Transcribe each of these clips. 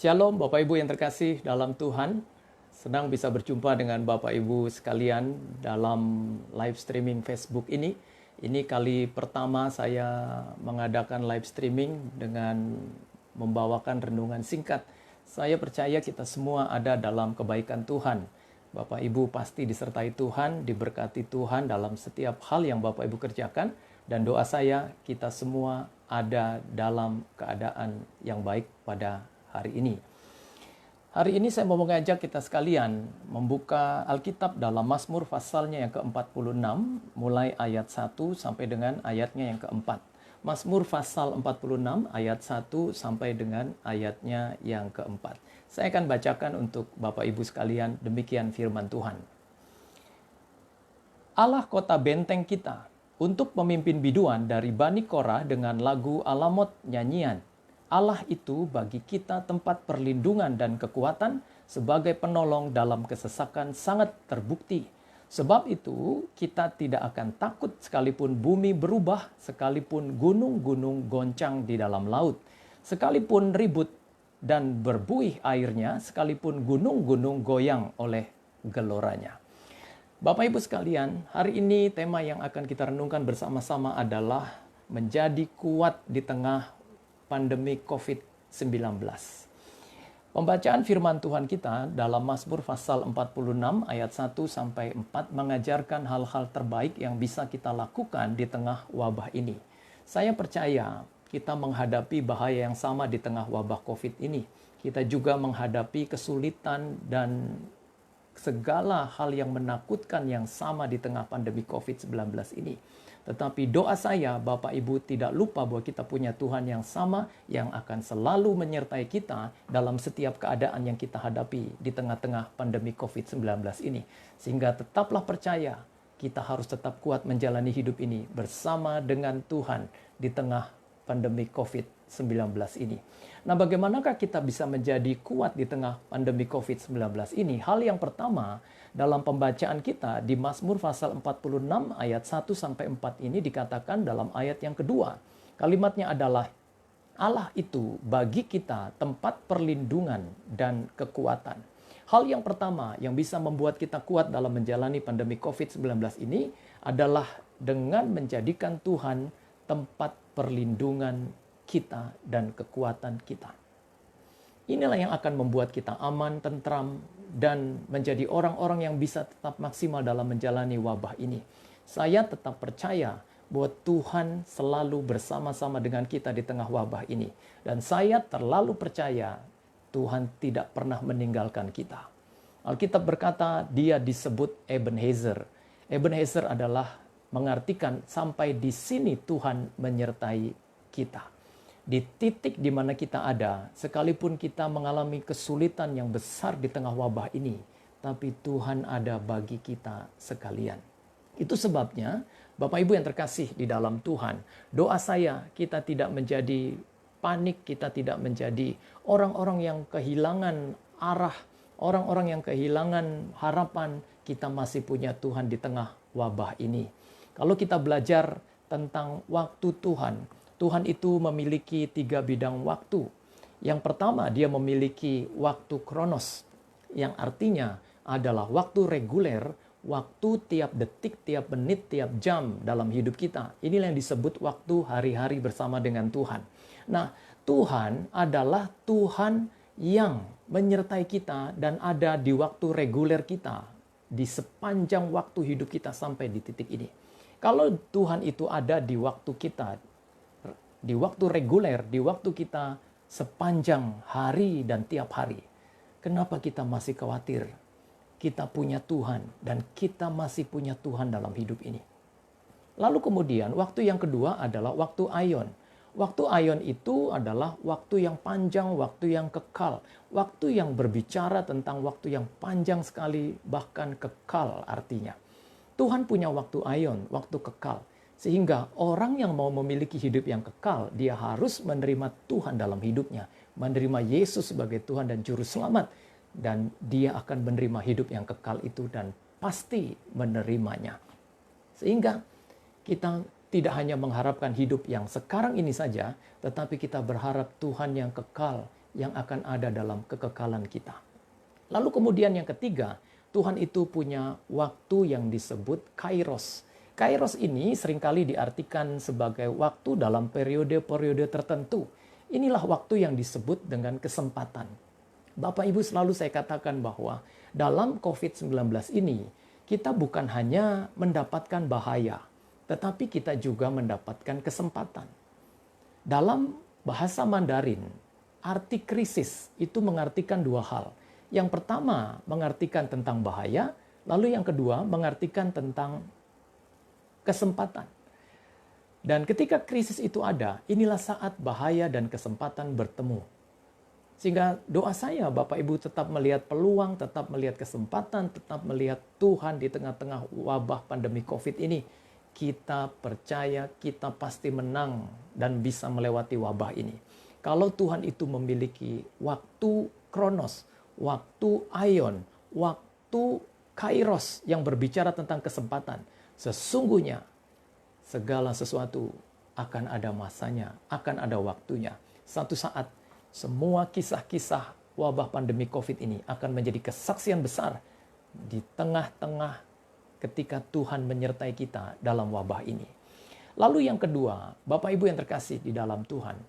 Shalom Bapak Ibu yang terkasih dalam Tuhan. Senang bisa berjumpa dengan Bapak Ibu sekalian dalam live streaming Facebook ini. Ini kali pertama saya mengadakan live streaming dengan membawakan renungan singkat. Saya percaya kita semua ada dalam kebaikan Tuhan. Bapak Ibu pasti disertai Tuhan, diberkati Tuhan dalam setiap hal yang Bapak Ibu kerjakan. Dan doa saya kita semua ada dalam keadaan yang baik pada hari ini. Hari ini saya mau mengajak kita sekalian membuka Alkitab dalam Mazmur pasalnya yang ke-46 mulai ayat 1 sampai dengan ayatnya yang ke-4. Mazmur pasal 46 ayat 1 sampai dengan ayatnya yang ke-4. Saya akan bacakan untuk Bapak Ibu sekalian, demikian firman Tuhan. Allah kota benteng kita, untuk pemimpin biduan dari Bani Korah dengan lagu alamot nyanyian. Allah itu bagi kita tempat perlindungan dan kekuatan sebagai penolong dalam kesesakan sangat terbukti. Sebab itu kita tidak akan takut sekalipun bumi berubah, sekalipun gunung-gunung goncang di dalam laut, sekalipun ribut dan berbuih airnya, sekalipun gunung-gunung goyang oleh geloranya. Bapak Ibu sekalian, hari ini tema yang akan kita renungkan bersama-sama adalah menjadi kuat di tengah pandemi COVID-19. Pembacaan firman Tuhan kita dalam Mazmur pasal 46 ayat 1 sampai 4 mengajarkan hal-hal terbaik yang bisa kita lakukan di tengah wabah ini. Saya percaya kita menghadapi bahaya yang sama di tengah wabah COVID ini. Kita juga menghadapi kesulitan dan segala hal yang menakutkan yang sama di tengah pandemi COVID-19 ini. Tetapi doa saya, Bapak Ibu tidak lupa bahwa kita punya Tuhan yang sama yang akan selalu menyertai kita dalam setiap keadaan yang kita hadapi di tengah-tengah pandemi COVID-19 ini. Sehingga tetaplah percaya, kita harus tetap kuat menjalani hidup ini bersama dengan Tuhan di tengah pandemi COVID-19 ini. Nah, bagaimanakah kita bisa menjadi kuat di tengah pandemi COVID-19 ini? Hal yang pertama, dalam pembacaan kita di Mazmur pasal 46 ayat 1 sampai 4 ini dikatakan dalam ayat yang kedua. Kalimatnya adalah Allah itu bagi kita tempat perlindungan dan kekuatan. Hal yang pertama yang bisa membuat kita kuat dalam menjalani pandemi COVID-19 ini adalah dengan menjadikan Tuhan tempat perlindungan kita dan kekuatan kita. Inilah yang akan membuat kita aman, tentram, dan menjadi orang-orang yang bisa tetap maksimal dalam menjalani wabah ini. Saya tetap percaya bahwa Tuhan selalu bersama-sama dengan kita di tengah wabah ini. Dan saya terlalu percaya Tuhan tidak pernah meninggalkan kita. Alkitab berkata dia disebut Ebenezer. Ebenezer adalah mengartikan sampai di sini Tuhan menyertai kita. Di titik di mana kita ada, sekalipun kita mengalami kesulitan yang besar di tengah wabah ini, tapi Tuhan ada bagi kita sekalian. Itu sebabnya, Bapak Ibu yang terkasih di dalam Tuhan, doa saya kita tidak menjadi panik, kita tidak menjadi orang-orang yang kehilangan arah, orang-orang yang kehilangan harapan, kita masih punya Tuhan di tengah wabah ini. Kalau kita belajar tentang waktu Tuhan itu memiliki 3 bidang waktu. Yang pertama, dia memiliki waktu kronos, yang artinya adalah waktu reguler, waktu tiap detik, tiap menit, tiap jam dalam hidup kita. Inilah yang disebut waktu hari-hari bersama dengan Tuhan. Nah, Tuhan adalah Tuhan yang menyertai kita dan ada di waktu reguler kita, di sepanjang waktu hidup kita sampai di titik ini. Kalau Tuhan itu ada di waktu kita, di waktu reguler, di waktu kita sepanjang hari dan tiap hari, kenapa kita masih khawatir? Kita punya Tuhan dan kita masih punya Tuhan dalam hidup ini. Lalu kemudian waktu yang kedua adalah waktu aion. Waktu aion itu adalah waktu yang panjang, waktu yang kekal. Waktu yang berbicara tentang waktu yang panjang sekali, bahkan kekal artinya. Tuhan punya waktu aion, waktu kekal. Sehingga orang yang mau memiliki hidup yang kekal, dia harus menerima Tuhan dalam hidupnya. Menerima Yesus sebagai Tuhan dan Juru Selamat. Dan dia akan menerima hidup yang kekal itu dan pasti menerimanya. Sehingga kita tidak hanya mengharapkan hidup yang sekarang ini saja, tetapi kita berharap Tuhan yang kekal yang akan ada dalam kekekalan kita. Lalu kemudian yang ketiga, Tuhan itu punya waktu yang disebut kairos. Kairos ini seringkali diartikan sebagai waktu dalam periode-periode tertentu. Inilah waktu yang disebut dengan kesempatan. Bapak Ibu, selalu saya katakan bahwa dalam COVID-19 ini kita bukan hanya mendapatkan bahaya, tetapi kita juga mendapatkan kesempatan. Dalam bahasa Mandarin, arti krisis itu mengartikan dua hal. Yang pertama mengartikan tentang bahaya, lalu yang kedua mengartikan tentang kesempatan. Dan ketika krisis itu ada, inilah saat bahaya dan kesempatan bertemu. Sehingga doa saya, Bapak Ibu tetap melihat peluang, tetap melihat kesempatan, tetap melihat Tuhan di tengah-tengah wabah pandemi COVID ini. Kita percaya kita pasti menang dan bisa melewati wabah ini. Kalau Tuhan itu memiliki waktu kronos, waktu aion, waktu kairos yang berbicara tentang kesempatan, sesungguhnya segala sesuatu akan ada masanya, akan ada waktunya. Satu saat semua kisah-kisah wabah pandemi COVID ini akan menjadi kesaksian besar di tengah-tengah ketika Tuhan menyertai kita dalam wabah ini. Lalu yang kedua, Bapak Ibu yang terkasih di dalam Tuhan,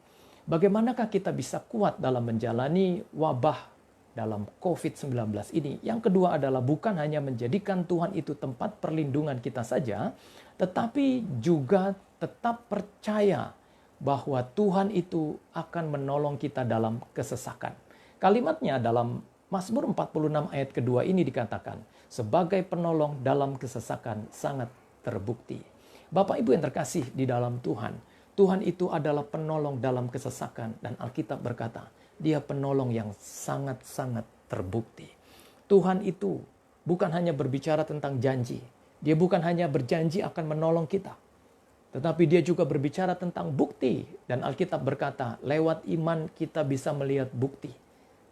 bagaimanakah kita bisa kuat dalam menjalani wabah dalam COVID-19 ini? Yang kedua adalah bukan hanya menjadikan Tuhan itu tempat perlindungan kita saja, tetapi juga tetap percaya bahwa Tuhan itu akan menolong kita dalam kesesakan. Kalimatnya dalam Mazmur 46 ayat kedua ini dikatakan, sebagai penolong dalam kesesakan sangat terbukti. Bapak Ibu yang terkasih di dalam Tuhan, Tuhan itu adalah penolong dalam kesesakan, dan Alkitab berkata, Dia penolong yang sangat-sangat terbukti. Tuhan itu bukan hanya berbicara tentang janji, Dia bukan hanya berjanji akan menolong kita, tetapi Dia juga berbicara tentang bukti. Dan Alkitab berkata, lewat iman kita bisa melihat bukti.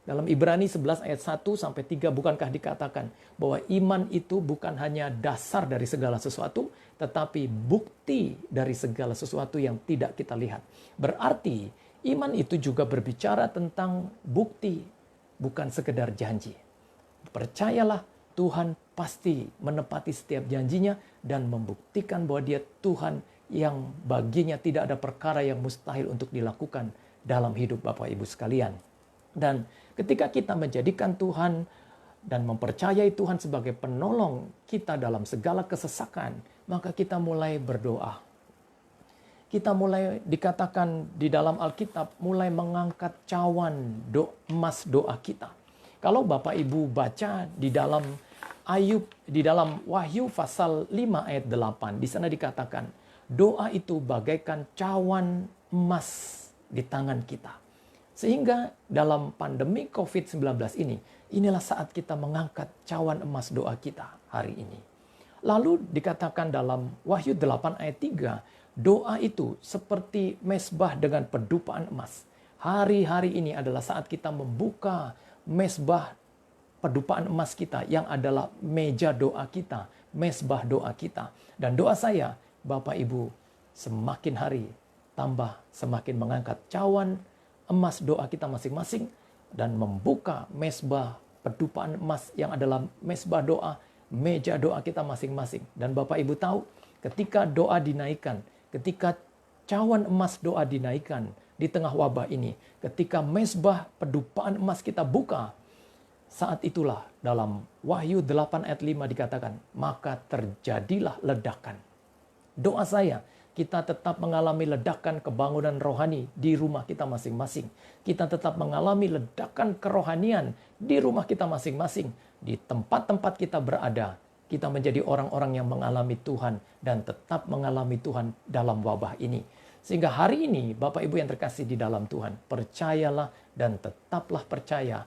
Dalam Ibrani 11 ayat 1-3 bukankah dikatakan bahwa iman itu bukan hanya dasar dari segala sesuatu, tetapi bukti dari segala sesuatu yang tidak kita lihat. Berarti iman itu juga berbicara tentang bukti, bukan sekedar janji. Percayalah, Tuhan pasti menepati setiap janjinya dan membuktikan bahwa Dia Tuhan yang baginya tidak ada perkara yang mustahil untuk dilakukan dalam hidup Bapak Ibu sekalian. Dan ketika kita menjadikan Tuhan dan mempercayai Tuhan sebagai penolong kita dalam segala kesesakan, maka kita mulai berdoa. Kita mulai dikatakan di dalam Alkitab, mulai mengangkat cawan emas doa kita. Kalau Bapak Ibu baca di dalam Ayub, di dalam Wahyu pasal 5 ayat 8, di sana dikatakan, doa itu bagaikan cawan emas di tangan kita. Sehingga dalam pandemi COVID-19 ini, inilah saat kita mengangkat cawan emas doa kita hari ini. Lalu dikatakan dalam Wahyu 8 ayat 3, doa itu seperti mezbah dengan pedupaan emas. Hari-hari ini adalah saat kita membuka mezbah pedupaan emas kita yang adalah meja doa kita, mezbah doa kita. Dan doa saya, Bapak Ibu, semakin hari tambah semakin mengangkat cawan emas doa kita masing-masing dan membuka mezbah pedupaan emas yang adalah mezbah doa, meja doa kita masing-masing. Dan Bapak Ibu tahu, ketika doa dinaikkan, ketika cawan emas doa dinaikkan di tengah wabah ini, ketika mezbah pedupaan emas kita buka, saat itulah dalam Wahyu 8 ayat 5 dikatakan, maka terjadilah ledakan. Doa saya, kita tetap mengalami ledakan kebangunan rohani di rumah kita masing-masing. Kita tetap mengalami ledakan kerohanian di rumah kita masing-masing. Di tempat-tempat kita berada, kita menjadi orang-orang yang mengalami Tuhan dan tetap mengalami Tuhan dalam wabah ini. Sehingga hari ini, Bapak Ibu yang terkasih di dalam Tuhan, percayalah dan tetaplah percaya,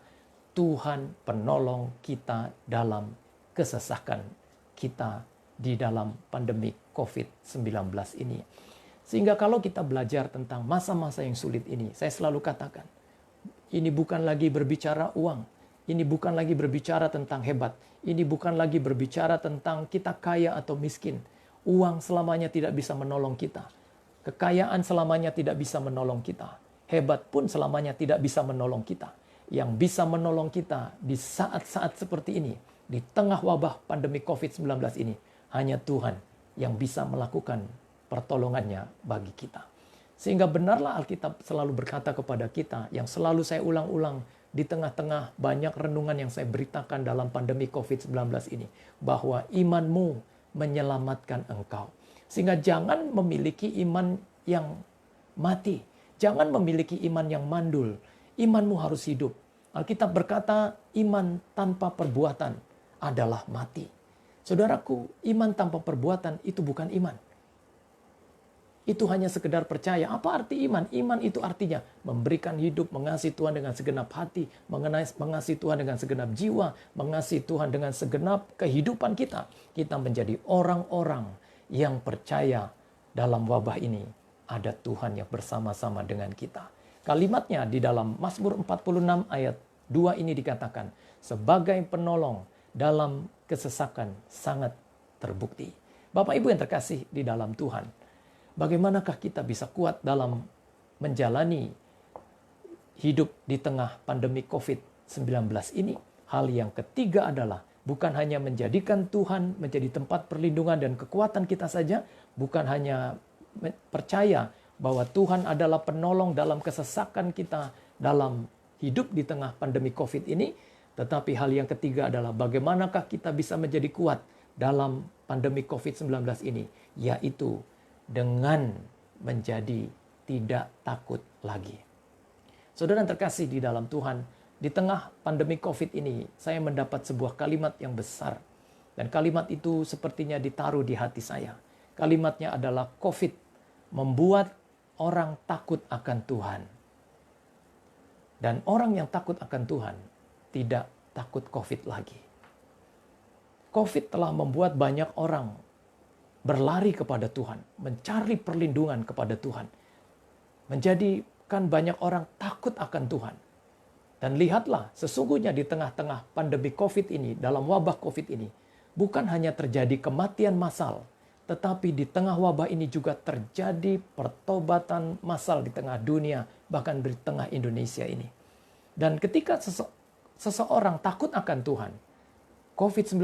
Tuhan penolong kita dalam kesesakan kita di dalam pandemi COVID-19 ini. Sehingga kalau kita belajar tentang masa-masa yang sulit ini, saya selalu katakan, ini bukan lagi berbicara uang, ini bukan lagi berbicara tentang hebat, ini bukan lagi berbicara tentang kita kaya atau miskin. Uang selamanya tidak bisa menolong kita. Kekayaan selamanya tidak bisa menolong kita. hebat pun selamanya tidak bisa menolong kita. Yang bisa menolong kita di saat-saat seperti ini, di tengah wabah pandemi COVID-19 ini, hanya Tuhan yang bisa melakukan pertolongannya bagi kita. Sehingga benarlah Alkitab selalu berkata kepada kita, yang selalu saya ulang-ulang di tengah-tengah banyak renungan yang saya beritakan dalam pandemi COVID-19 ini, bahwa imanmu menyelamatkan engkau. Sehingga jangan memiliki iman yang mati. Jangan memiliki iman yang mandul. Imanmu harus hidup. Alkitab berkata, iman tanpa perbuatan adalah mati. Saudaraku, iman tanpa perbuatan itu bukan iman. Itu hanya sekedar percaya. Apa arti iman? Iman itu artinya memberikan hidup, mengasihi Tuhan dengan segenap hati, mengasihi Tuhan dengan segenap jiwa, mengasihi Tuhan dengan segenap kehidupan kita. Kita menjadi orang-orang yang percaya dalam wabah ini ada Tuhan yang bersama-sama dengan kita. Kalimatnya di dalam Mazmur 46 ayat 2 ini dikatakan, sebagai penolong dalam kesesakan sangat terbukti. Bapak Ibu yang terkasih di dalam Tuhan, bagaimanakah kita bisa kuat dalam menjalani hidup di tengah pandemi COVID-19 ini? Hal yang ketiga adalah bukan hanya menjadikan Tuhan menjadi tempat perlindungan dan kekuatan kita saja, bukan hanya percaya bahwa Tuhan adalah penolong dalam kesesakan kita dalam hidup di tengah pandemi COVID ini, tetapi hal yang ketiga adalah bagaimanakah kita bisa menjadi kuat dalam pandemi COVID-19 ini, yaitu dengan menjadi tidak takut lagi. Saudara yang terkasih di dalam Tuhan, di tengah pandemi COVID ini, saya mendapat sebuah kalimat yang besar. Dan kalimat itu sepertinya ditaruh di hati saya. Kalimatnya adalah COVID membuat orang takut akan Tuhan. Dan orang yang takut akan Tuhan tidak takut COVID lagi. COVID telah membuat banyak orang berlari kepada Tuhan, mencari perlindungan kepada Tuhan, menjadikan banyak orang takut akan Tuhan. Dan lihatlah, sesungguhnya di tengah-tengah pandemi COVID ini, dalam wabah COVID ini, bukan hanya terjadi kematian massal, tetapi di tengah wabah ini juga terjadi pertobatan massal di tengah dunia, bahkan di tengah Indonesia ini. Dan ketika seseorang takut akan Tuhan, COVID-19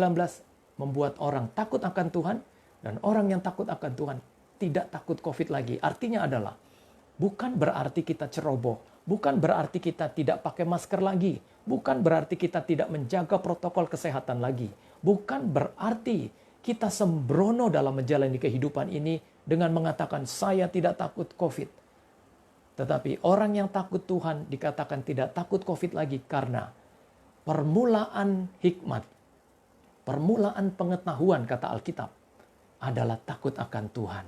membuat orang takut akan Tuhan, dan orang yang takut akan Tuhan tidak takut COVID lagi. Artinya adalah bukan berarti kita ceroboh, bukan berarti kita tidak pakai masker lagi, bukan berarti kita tidak menjaga protokol kesehatan lagi, bukan berarti kita sembrono dalam menjalani kehidupan ini dengan mengatakan saya tidak takut COVID. Tetapi orang yang takut Tuhan dikatakan tidak takut COVID lagi karena permulaan hikmat, permulaan pengetahuan kata Alkitab adalah takut akan Tuhan.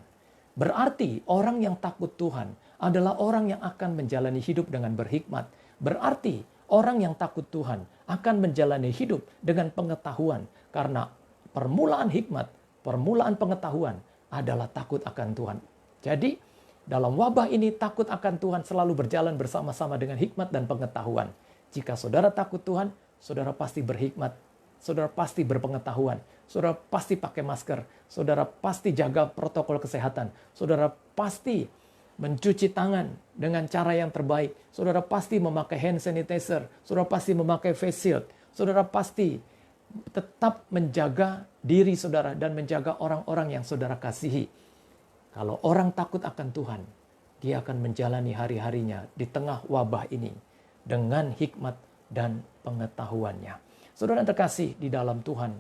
Berarti orang yang takut Tuhan adalah orang yang akan menjalani hidup dengan berhikmat. Berarti orang yang takut Tuhan akan menjalani hidup dengan pengetahuan. Karena permulaan hikmat, permulaan pengetahuan adalah takut akan Tuhan. Jadi dalam wabah ini takut akan Tuhan selalu berjalan bersama-sama dengan hikmat dan pengetahuan. Jika saudara takut Tuhan, saudara pasti berhikmat. Saudara pasti berpengetahuan, saudara pasti pakai masker, saudara pasti jaga protokol kesehatan, saudara pasti mencuci tangan dengan cara yang terbaik, saudara pasti memakai hand sanitizer, saudara pasti memakai face shield, saudara pasti tetap menjaga diri saudara dan menjaga orang-orang yang saudara kasihi. Kalau orang takut akan Tuhan, dia akan menjalani hari-harinya di tengah wabah ini dengan hikmat dan pengetahuannya. Saudara yang terkasih di dalam Tuhan,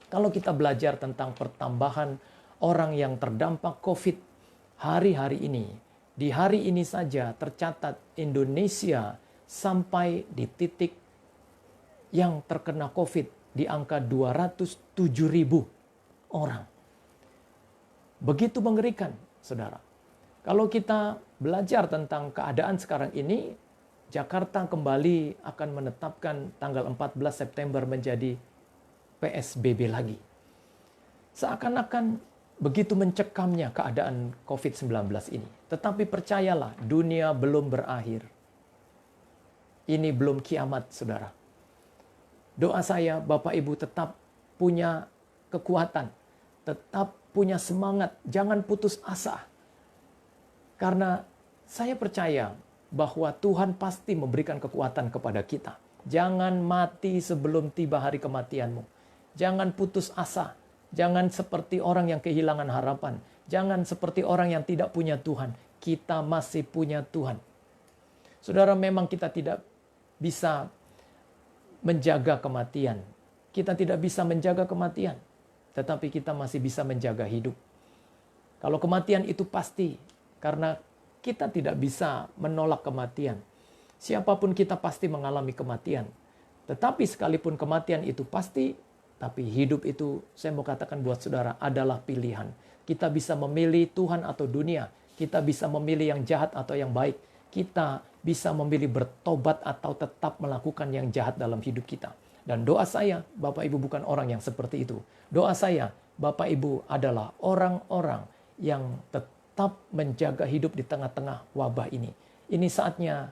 kalau kita belajar tentang pertambahan orang yang terdampak COVID hari-hari ini, di hari ini saja tercatat Indonesia sampai di titik yang terkena COVID di angka 207.000 orang. Begitu mengerikan, saudara. Kalau kita belajar tentang keadaan sekarang ini, Jakarta kembali akan menetapkan tanggal 14 September menjadi PSBB lagi. Seakan-akan begitu mencekamnya keadaan COVID-19 ini. Tetapi percayalah, dunia belum berakhir. Ini belum kiamat, saudara. Doa saya, Bapak Ibu tetap punya kekuatan, tetap punya semangat, jangan putus asa. Karena saya percaya bahwa Tuhan pasti memberikan kekuatan kepada kita. Jangan mati sebelum tiba hari kematianmu. Jangan putus asa. Jangan seperti orang yang kehilangan harapan. Jangan seperti orang yang tidak punya Tuhan. Kita masih punya Tuhan. Saudara, memang kita tidak bisa menjaga kematian. Kita tidak bisa menjaga kematian. Tetapi kita masih bisa menjaga hidup. Kalau kematian itu pasti, karena kita tidak bisa menolak kematian. Siapapun kita pasti mengalami kematian. Tetapi sekalipun kematian itu pasti, tapi hidup itu, saya mau katakan buat saudara, adalah pilihan. Kita bisa memilih Tuhan atau dunia. Kita bisa memilih yang jahat atau yang baik. Kita bisa memilih bertobat atau tetap melakukan yang jahat dalam hidup kita. Dan doa saya, Bapak Ibu bukan orang yang seperti itu. Doa saya, Bapak Ibu adalah orang-orang yang tetap menjaga hidup di tengah-tengah wabah ini. Ini saatnya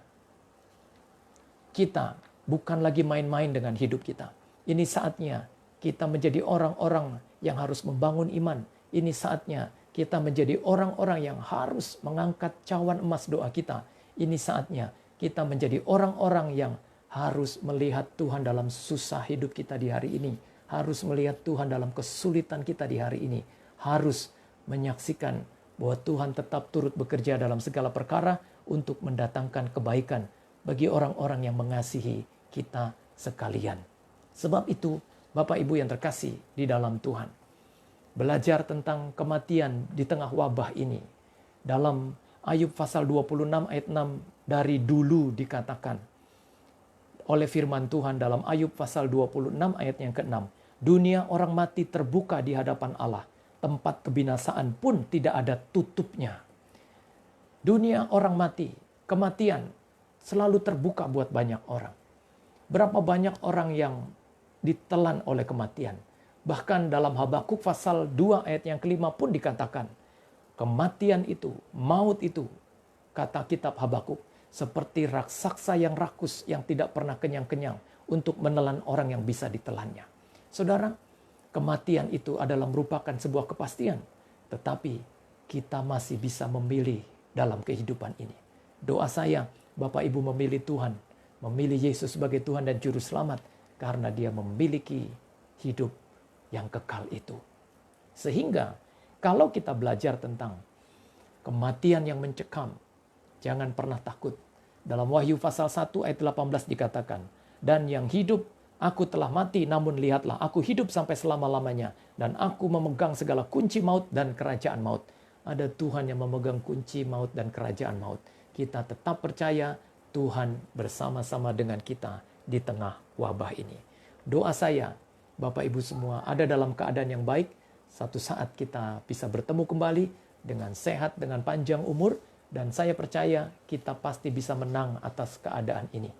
kita bukan lagi main-main dengan hidup kita. Ini saatnya kita menjadi orang-orang yang harus membangun iman. Ini saatnya kita menjadi orang-orang yang harus mengangkat cawan emas doa kita. Ini saatnya kita menjadi orang-orang yang harus melihat Tuhan dalam susah hidup kita di hari ini. Harus melihat Tuhan dalam kesulitan kita di hari ini. Harus menyaksikan bahwa Tuhan tetap turut bekerja dalam segala perkara untuk mendatangkan kebaikan bagi orang-orang yang mengasihi kita sekalian. Sebab itu, Bapak Ibu yang terkasih di dalam Tuhan, belajar tentang kematian di tengah wabah ini. Dalam Ayub pasal 26 ayat 6, dari dulu dikatakan oleh firman Tuhan dalam Ayub pasal 26 ayat yang ke-6. Dunia orang mati terbuka di hadapan Allah. Tempat kebinasaan pun tidak ada tutupnya. Dunia orang mati, kematian selalu terbuka buat banyak orang. Berapa banyak orang yang ditelan oleh kematian. Bahkan dalam Habakuk pasal 2 ayat yang ke-5 pun dikatakan, kematian itu, maut itu, kata kitab Habakuk, seperti raksasa yang rakus yang tidak pernah kenyang-kenyang untuk menelan orang yang bisa ditelannya. Saudara, kematian itu adalah merupakan sebuah kepastian. Tetapi kita masih bisa memilih dalam kehidupan ini. Doa saya, Bapak Ibu memilih Tuhan, memilih Yesus sebagai Tuhan dan Juru Selamat, karena Dia memiliki hidup yang kekal itu. Sehingga kalau kita belajar tentang kematian yang mencekam, jangan pernah takut. Dalam Wahyu pasal 1 ayat 18 dikatakan, dan yang hidup, aku telah mati, namun lihatlah, aku hidup sampai selama-lamanya, dan aku memegang segala kunci maut dan kerajaan maut. Ada Tuhan yang memegang kunci maut dan kerajaan maut. Kita tetap percaya Tuhan bersama-sama dengan kita di tengah wabah ini. Doa saya, Bapak Ibu semua ada dalam keadaan yang baik. Satu saat kita bisa bertemu kembali dengan sehat, dengan panjang umur. Dan saya percaya kita pasti bisa menang atas keadaan ini.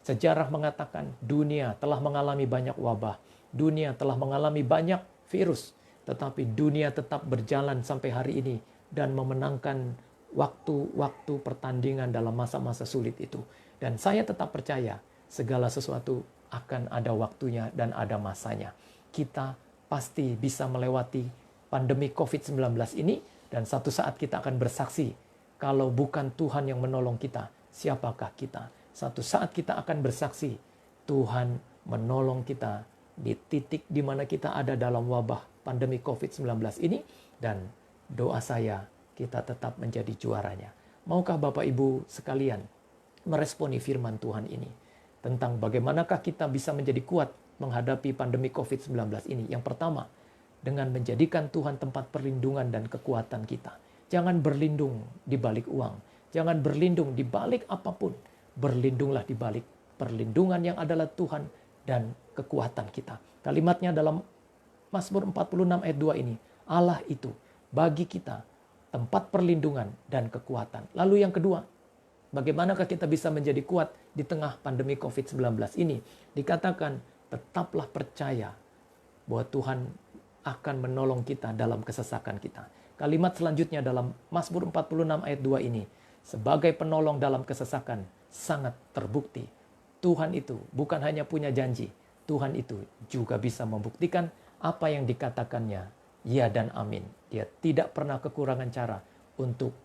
Sejarah mengatakan dunia telah mengalami banyak wabah. Dunia telah mengalami banyak virus. Tetapi dunia tetap berjalan sampai hari ini dan memenangkan waktu-waktu pertandingan dalam masa-masa sulit itu. Dan saya tetap percaya segala sesuatu akan ada waktunya dan ada masanya. Kita pasti bisa melewati pandemi COVID-19 ini dan satu saat kita akan bersaksi, kalau bukan Tuhan yang menolong kita, siapakah kita? Satu saat kita akan bersaksi, Tuhan menolong kita di titik di mana kita ada dalam wabah pandemi COVID-19 ini, dan doa saya kita tetap menjadi juaranya. Maukah Bapak Ibu sekalian meresponi firman Tuhan ini tentang bagaimanakah kita bisa menjadi kuat menghadapi pandemi COVID-19 ini? Yang pertama, dengan menjadikan Tuhan tempat perlindungan dan kekuatan kita. Jangan berlindung di balik uang. Jangan berlindung di balik apapun. Berlindunglah di balik perlindungan yang adalah Tuhan dan kekuatan kita. Kalimatnya dalam Mazmur 46 ayat 2 ini. Allah itu bagi kita tempat perlindungan dan kekuatan. Lalu yang kedua, bagaimanakah kita bisa menjadi kuat di tengah pandemi COVID-19 ini? Dikatakan, tetaplah percaya bahwa Tuhan akan menolong kita dalam kesesakan kita. Kalimat selanjutnya dalam Mazmur 46 ayat 2 ini, sebagai penolong dalam kesesakan sangat terbukti. Tuhan itu bukan hanya punya janji, Tuhan itu juga bisa membuktikan apa yang dikatakannya, ya dan amin. Dia tidak pernah kekurangan cara untuk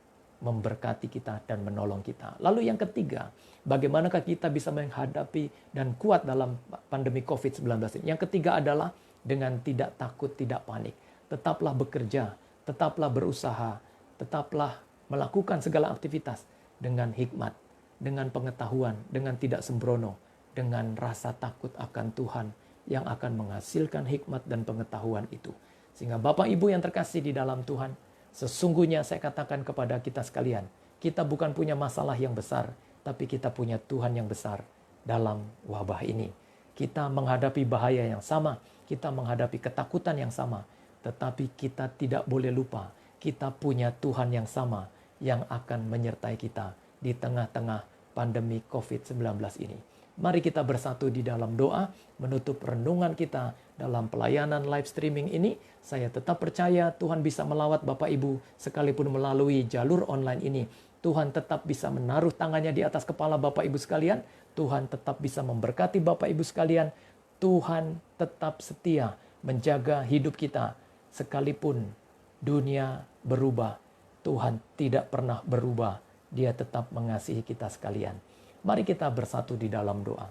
memberkati kita dan menolong kita. Lalu yang ketiga, bagaimanakah kita bisa menghadapi dan kuat dalam pandemi COVID-19 ini? Yang ketiga adalah dengan tidak takut, tidak panik. Tetaplah bekerja, tetaplah berusaha, tetaplah melakukan segala aktivitas dengan hikmat, dengan pengetahuan, dengan tidak sembrono, dengan rasa takut akan Tuhan yang akan menghasilkan hikmat dan pengetahuan itu. Sehingga Bapak Ibu yang terkasih di dalam Tuhan, sesungguhnya saya katakan kepada kita sekalian, kita bukan punya masalah yang besar, tapi kita punya Tuhan yang besar dalam wabah ini. Kita menghadapi bahaya yang sama, kita menghadapi ketakutan yang sama, tetapi kita tidak boleh lupa, kita punya Tuhan yang sama yang akan menyertai kita di tengah-tengah pandemi COVID-19 ini. Mari kita bersatu di dalam doa, menutup renungan kita dalam pelayanan live streaming ini. Saya tetap percaya Tuhan bisa melawat Bapak Ibu sekalipun melalui jalur online ini. Tuhan tetap bisa menaruh tangannya di atas kepala Bapak Ibu sekalian. Tuhan tetap bisa memberkati Bapak Ibu sekalian. Tuhan tetap setia menjaga hidup kita. Sekalipun dunia berubah, Tuhan tidak pernah berubah. Dia tetap mengasihi kita sekalian. Mari kita bersatu di dalam doa.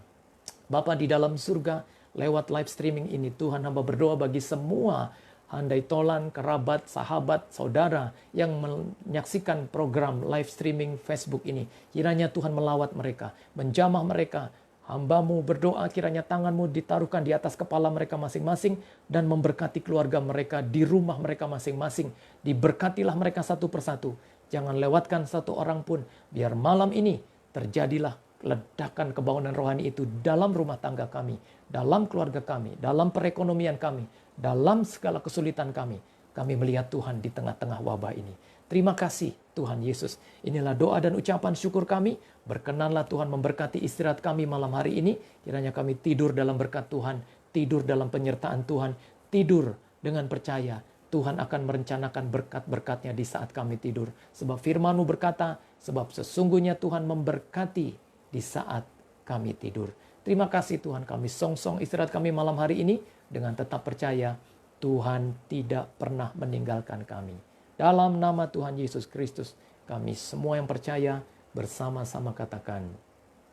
Bapa di dalam surga, lewat live streaming ini Tuhan hamba berdoa bagi semua handai tolan, kerabat, sahabat, saudara yang menyaksikan program live streaming Facebook ini. Kiranya Tuhan melawat mereka, menjamah mereka. Hamba-Mu berdoa kiranya tangan-Mu ditaruhkan di atas kepala mereka masing-masing dan memberkati keluarga mereka di rumah mereka masing-masing. Diberkatilah mereka satu persatu. Jangan lewatkan satu orang pun. Biar malam ini terjadilah ledakan kebangunan rohani itu dalam rumah tangga kami, dalam keluarga kami, dalam perekonomian kami, dalam segala kesulitan kami. Kami melihat Tuhan di tengah-tengah wabah ini. Terima kasih Tuhan Yesus. Inilah doa dan ucapan syukur kami. Berkenanlah Tuhan memberkati istirahat kami malam hari ini. Kiranya kami tidur dalam berkat Tuhan, tidur dalam penyertaan Tuhan, tidur dengan percaya Tuhan akan merencanakan berkat-berkatnya di saat kami tidur. Sebab firman-Mu berkata, sebab sesungguhnya Tuhan memberkati di saat kami tidur. Terima kasih Tuhan, kami song-song istirahat kami malam hari ini dengan tetap percaya Tuhan tidak pernah meninggalkan kami. Dalam nama Tuhan Yesus Kristus, kami semua yang percaya bersama-sama katakan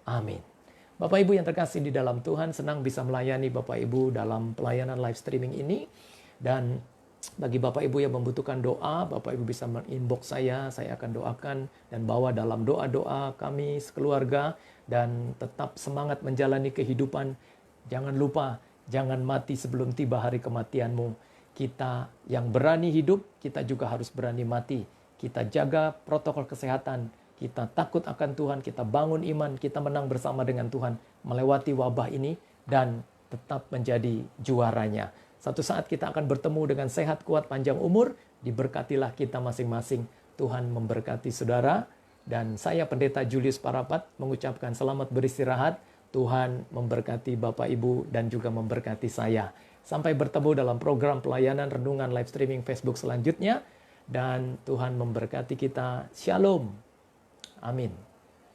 amin. Bapak Ibu yang terkasih di dalam Tuhan, senang bisa melayani Bapak Ibu dalam pelayanan live streaming ini. Dan bagi Bapak Ibu yang membutuhkan doa, Bapak Ibu bisa inbox saya akan doakan dan bawa dalam doa-doa kami sekeluarga. Dan tetap semangat menjalani kehidupan. Jangan lupa, jangan mati sebelum tiba hari kematianmu. Kita yang berani hidup, kita juga harus berani mati. Kita jaga protokol kesehatan, kita takut akan Tuhan, kita bangun iman, kita menang bersama dengan Tuhan, melewati wabah ini dan tetap menjadi juaranya. Satu saat kita akan bertemu dengan sehat, kuat, panjang umur. Diberkatilah kita masing-masing. Tuhan memberkati saudara. Dan saya Pendeta Julius Parapat mengucapkan selamat beristirahat. Tuhan memberkati Bapak Ibu dan juga memberkati saya. Sampai bertemu dalam program pelayanan renungan live streaming Facebook selanjutnya. Dan Tuhan memberkati kita. Shalom. Amin.